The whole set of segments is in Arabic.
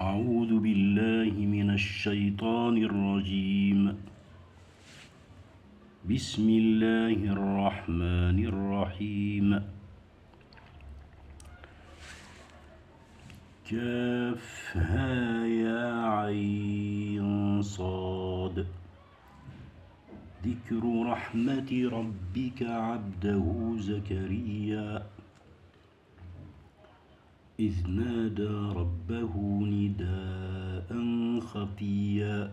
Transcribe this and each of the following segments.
أعوذ بالله من الشيطان الرجيم. بسم الله الرحمن الرحيم. كافها يا عين صاد. ذكر رحمة ربك عبده زكريا إذ نادى ربه نداء خفيا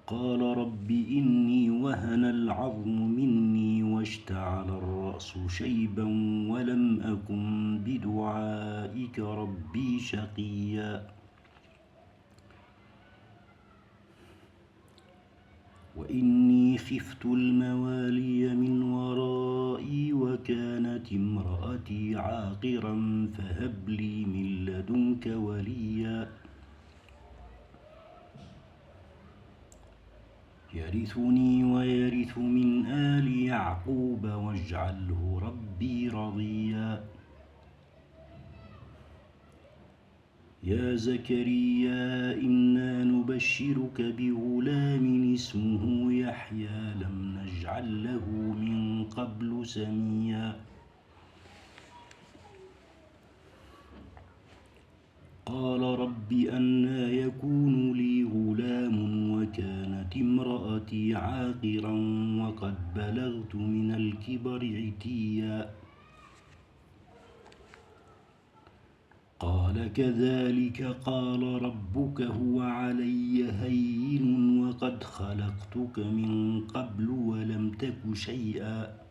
قال رب إني وهن العظم مني واشتعل الرأس شيبا ولم أكن بدعائك ربي شقيا وإني خفت الموالي من ورائي وكانت امرأتي عاقرا فهب لي من لدنك وليا يرثني ويرث من آل يعقوب واجعله ربي رضيا يا زكريا إنا نبشرك بغلام اسمه يحيى لم نجعل له من قبل سميا قال رب أنى يكون لي غلام وكانت امرأتي عاقرا وقد بلغت من الكبر عتيا قال كذلك قال ربك هو علي هين وقد خلقتك من قبل ولم تك شيئا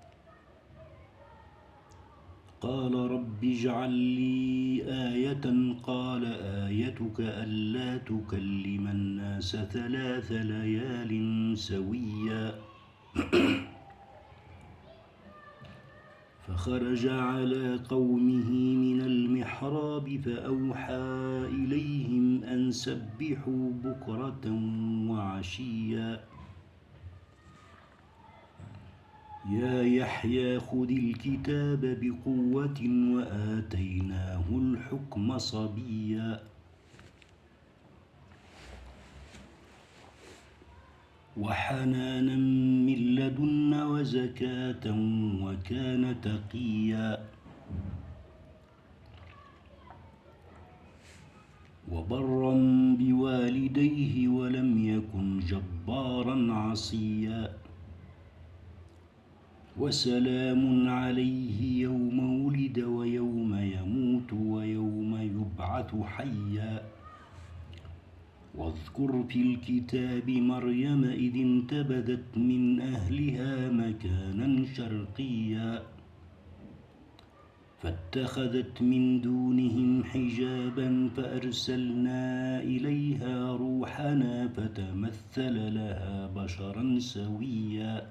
قال رب اجعل لي آية قال آيتك ألا تكلم الناس 3 ليال سويا فخرج على قومه من المحراب فأوحى إليهم أن سبحوا بكرة وعشيا يا يحيى خذ الكتاب بقوة وآتيناه الحكم صبيا وحنانا من لدنا وزكاة وكان تقيا وبرا بوالديه ولم يكن جبارا عصيا وسلام عليه يوم ولد ويوم يموت ويوم يبعث حيا واذكر في الكتاب مريم إذ انتبذت من أهلها مكانا شرقيا فاتخذت من دونهم حجابا فأرسلنا إليها روحنا فتمثل لها بشرا سويا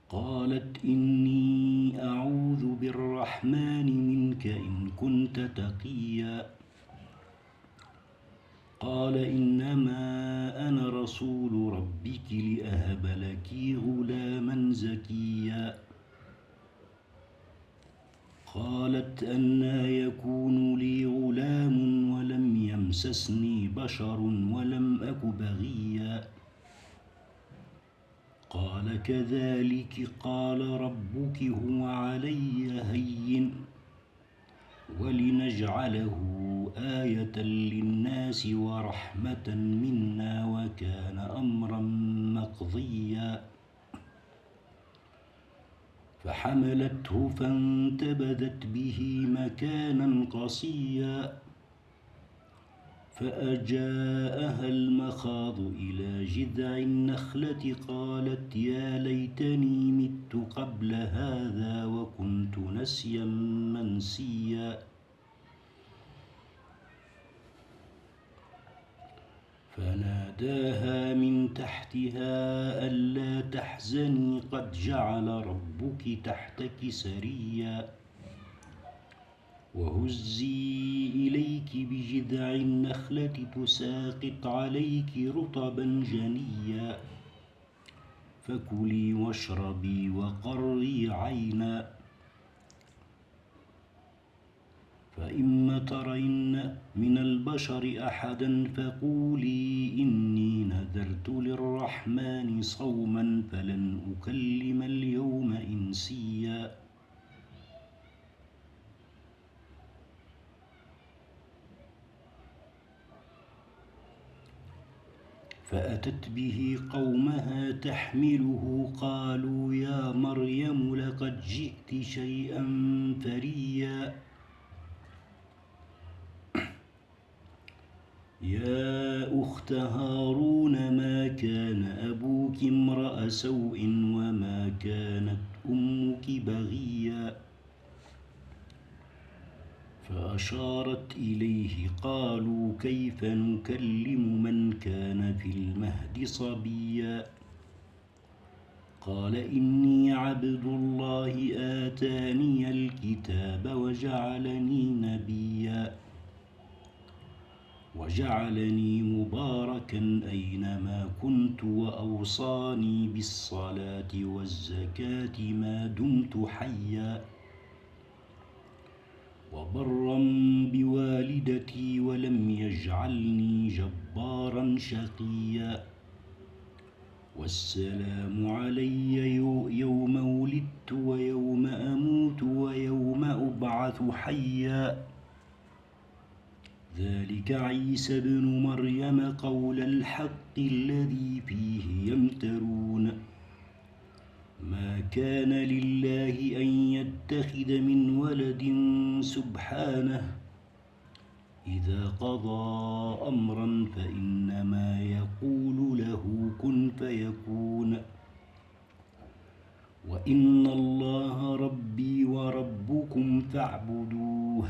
قالت إني أعوذ بالرحمن منك إن كنت تقيا قال إنما أنا رسول ربك لأهب لك غلاما زكيا قالت أنى يكون لي غلام ولم يمسسني بشر ولم أك بغيا قال كذلك قال ربك هو علي هين ولنجعله آية للناس ورحمة منا وكان أمرا مقضيا فحملته فانتبذت به مكانا قصيا فأجاءها المخاض إلى جذع النخلة قالت يا ليتني مت قبل هذا وكنت نسيا منسيا فناداها من تحتها ألا تحزني قد جعل ربك تحتك سريا وهزي إليك بجذع النخلة تساقط عليك رطبا جنيا فكلي واشربي وقري عينا فإما ترين من البشر أحدا فقولي إني نذرت للرحمن صوما فلن أكلم اليوم إنسيا. فأتت به قومها تحمله قالوا يا مريم لقد جئت شيئا فريا. يا أخت هارون ما كان أبوك امرأ سوء وما كانت أمك بغيا. فأشارت إليه قالوا كيف نكلم من كان في المهد صبيا. قال إني عبد الله آتاني الكتاب وجعلني نبيا وجعلني مباركا أينما كنت وأوصاني بالصلاة والزكاة ما دمت حيا وبرا بوالدتي ولم يجعلني جبارا شقيا. والسلام علي يوم ولدت ويوم أموت ويوم أبعث حيا. ذلك عيسى بن مريم قول الحق الذي فيه يمترون. ما كان لله أن يتخذ من ولد سبحانه إذا قضى أمرا فإنما يقول له كن فيكون. وإن الله ربي وربكم فاعبدوه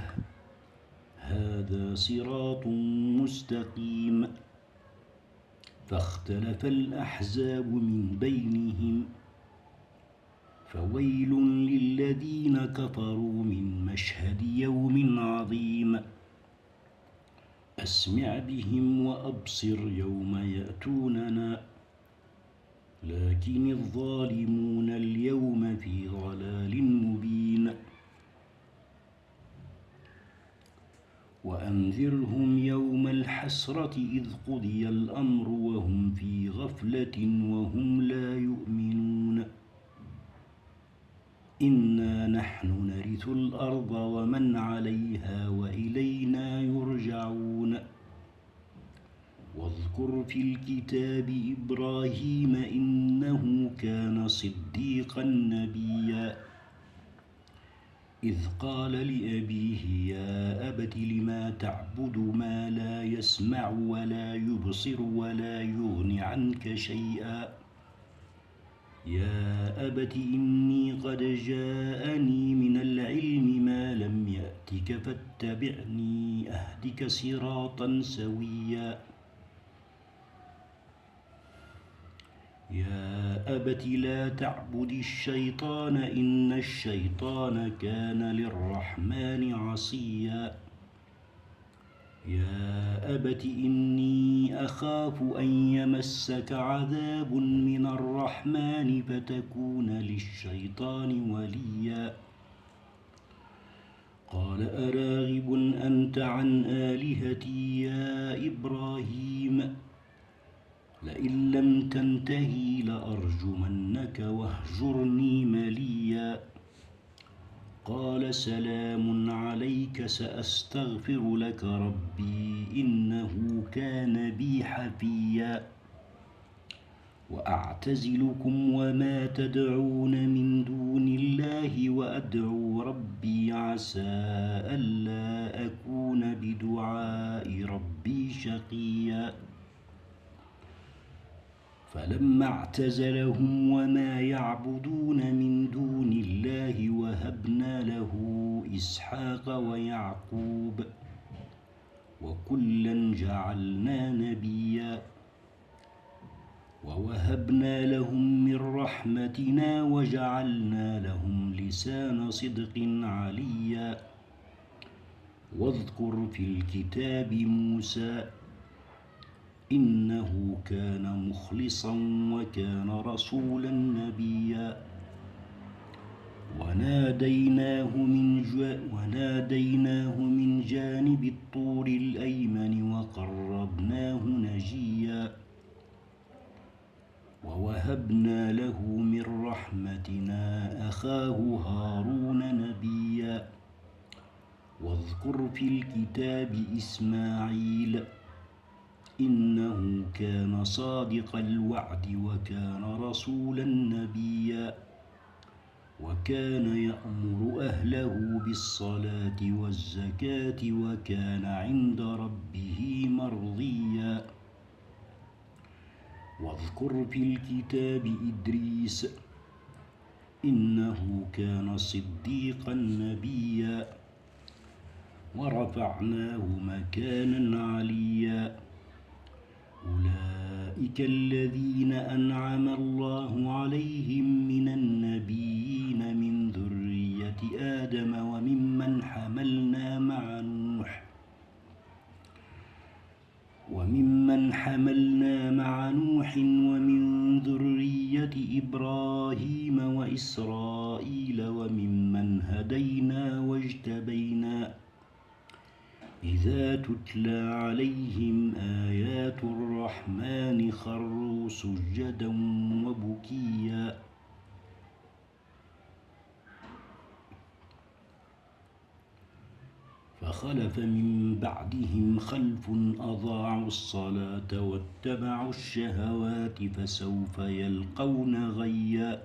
هذا صراط مستقيم. فاختلف الأحزاب من بينهم فويل للذين كفروا من مشهد يوم عظيم. أسمع بهم وأبصر يوم يأتوننا لكن الظالمون اليوم في ضلال مبين. وأنذرهم يوم الحسرة إذ قضي الأمر وهم في غفلة وهم لا يؤمنون. إنا نحن نرث الأرض ومن عليها وإلينا يرجعون. واذكر في الكتاب إبراهيم إنه كان صديقا نبيا إذ قال لأبيه يا أبت لما تعبد ما لا يسمع ولا يبصر ولا يغني عنك شيئا. يا أبت إني قد جاءني من العلم ما لم يأتك فاتبعني أهدك صراطا سويا. يا أبت لا تعبد الشيطان إن الشيطان كان للرحمن عصيا. يا أبت إني أخاف أن يمسك عذاب من الرحمن فتكون للشيطان وليا. قال أراغب أنت عن آلهتي يا إبراهيم لئن لم تنتهي لأرجمنك واهجرني مليا. قال سلام عليك سأستغفر لك ربي إنه كان بي حفيا. وأعتزلكم وما تدعون من دون الله وأدعو ربي عسى ألا أكون بدعاء ربي شقيا. فلما اعتزلهم وما يعبدون من دون الله وهبنا له إسحاق ويعقوب وكلا جعلنا نبيا. ووهبنا لهم من رحمتنا وجعلنا لهم لسان صدق عليا. واذكر في الكتاب موسى إنه كان مخلصا وكان رسولا نبيا. وناديناه من جانب الطور الأيمن وقربناه نجيا ووهبنا له من رحمتنا أخاه هارون نبيا واذكر في الكتاب إسماعيل إنه كان صادق الوعد وكان رسولا نبيا وكان يأمر أهله بالصلاة والزكاة وكان عند ربه مرضيا واذكر في الكتاب إدريس إنه كان صديقا نبيا ورفعناه مكانا عليا أولئك الذين أنعم الله عليهم من النبيين من ذرية آدم وممن حملنا مع نوح ومن ذرية إبراهيم وإسرائيل وممن هدينا واجتبينا إذا تتلى عليهم آيات الرحمن خروا سجدا وبكيا فخلف من بعدهم خلف أضاعوا الصلاة واتبعوا الشهوات فسوف يلقون غيا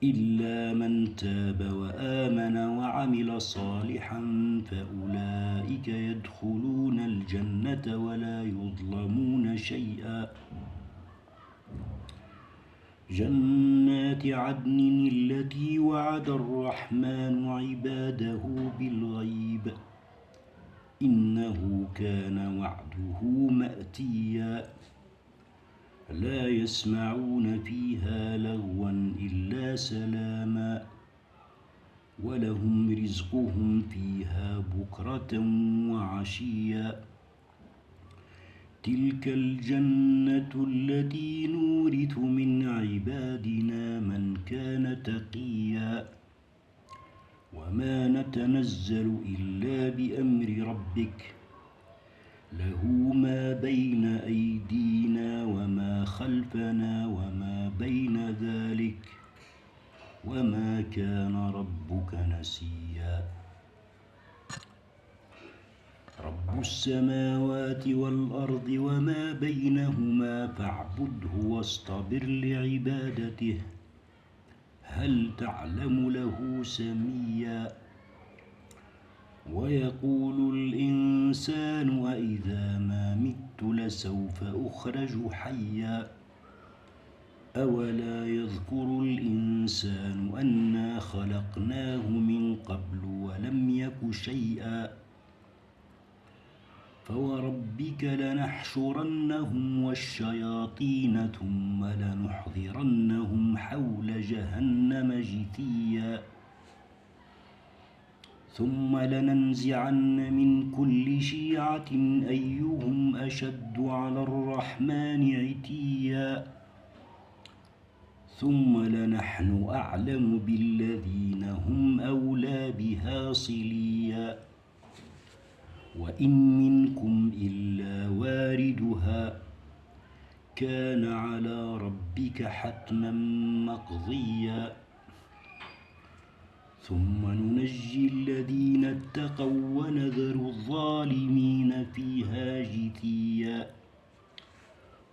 إلا من تاب وآمن وعمل صالحا فأولئك يدخلون الجنة ولا يظلمون شيئا جنات عدن التي وعد الرحمن عباده بالغيب إنه كان وعده مأتيا لا يسمعون فيها لغوا إلا سلاما ولهم رزقهم فيها بكرة وعشيا تلك الجنة التي نورث من عبادنا من كان تقيا وما نتنزل إلا بأمر ربك له ما بين أيدينا وما خلفنا وما بين ذلك وما كان ربك نسيا رب السماوات والأرض وما بينهما فاعبده واصطبر لعبادته هل تعلم له سميا ويقول الإنسان وإذا ما مت لسوف أخرج حيا أولا يذكر الإنسان أنا خلقناه من قبل ولم يك شيئا فوربك لنحشرنهم والشياطين ثم لنحضرنهم حول جهنم جثيا ثم لننزعن من كل شيعة أيهم أشد على الرحمن عتيا ثم لنحن أعلم بالذين هم أولى بها صليا وإن منكم إلا واردها كان على ربك حتما مقضيا ثم ننجي الذين اتقوا ونذر الظالمين فيها جثيا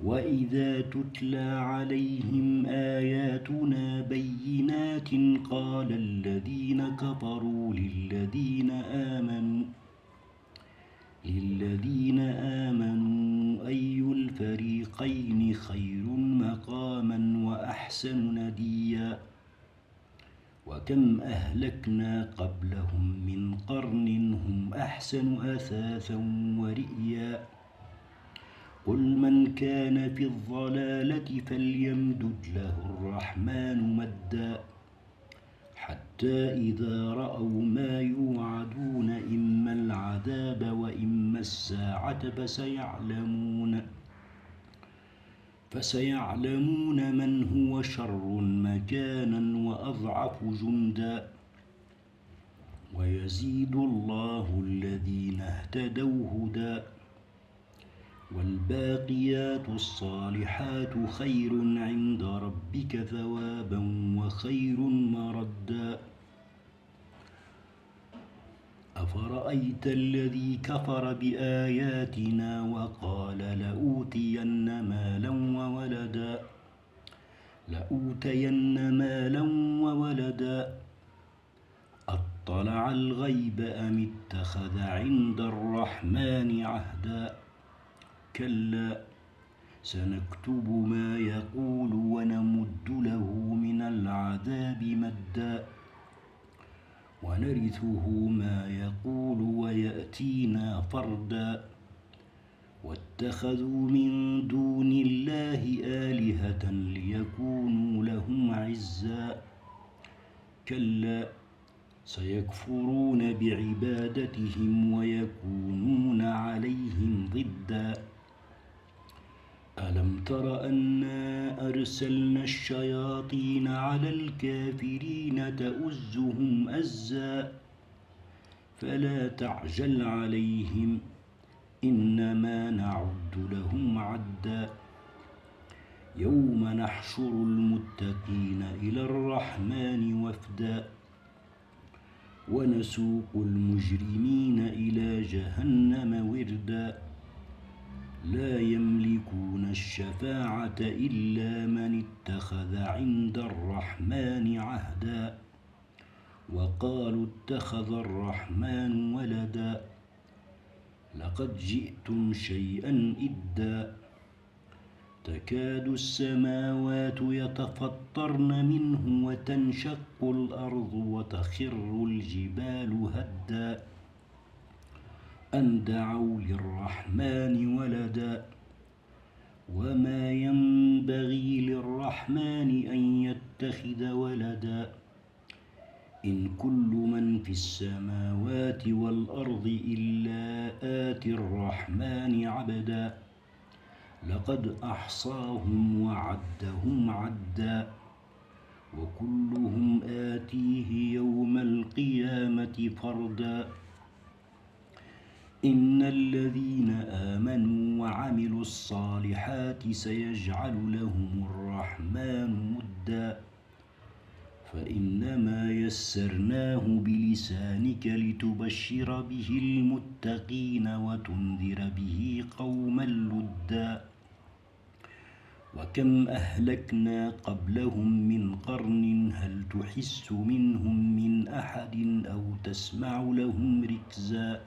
وإذا تتلى عليهم آياتنا بينات قال الذين كفروا للذين آمنوا أي الفريقين خير مقاما وأحسن نديا وكم أهلكنا قبلهم من قرن هم أحسن أثاثا ورئيا قل من كان في الضلالة فليمدد له الرحمن مدا حتى إذا رأوا ما يوعدون إما فسيعلمون من هو شر مكانا وأضعف جندا ويزيد الله الذين اهتدوا هدى والباقيات الصالحات خير عند ربك ثوابا وخير مردا أفرأيت الذي كفر بآياتنا وقال لأوتين مالا وولدا أطلع الغيب أم اتخذ عند الرحمن عهدا كلا سنكتب ما يقول ونمد له من العذاب مدا ونرثه ما يقول ويأتينا فردا واتخذوا من دون الله آلهة ليكونوا لهم عزا كلا سيكفرون بعبادتهم ويكونون عليهم ضدا ألم تر أنا أرسلنا الشياطين على الكافرين تؤزهم أزا فلا تعجل عليهم إنما نعد لهم عدا يوم نحشر المتقين إلى الرحمن وفدا ونسوق المجرمين إلى جهنم وردا لا يملكون الشفاعة إلا من اتخذ عند الرحمن عهدا وقالوا اتخذ الرحمن ولدا لقد جئتم شيئا إدا تكاد السماوات يتفطرن منه وتنشق الأرض وتخر الجبال هدا أن دعوا للرحمن ولدا وما ينبغي للرحمن أن يتخذ ولدا إن كل من في السماوات والأرض إلا آتي الرحمن عبدا لقد أحصاهم وعدهم عدا وكلهم آتيه يوم القيامة فردا إن الذين آمنوا وعملوا الصالحات سيجعل لهم الرحمن ودا فإنما يسرناه بلسانك لتبشر به المتقين وتنذر به قوما لدا وكم أهلكنا قبلهم من قرن هل تحس منهم من أحد أو تسمع لهم ركزا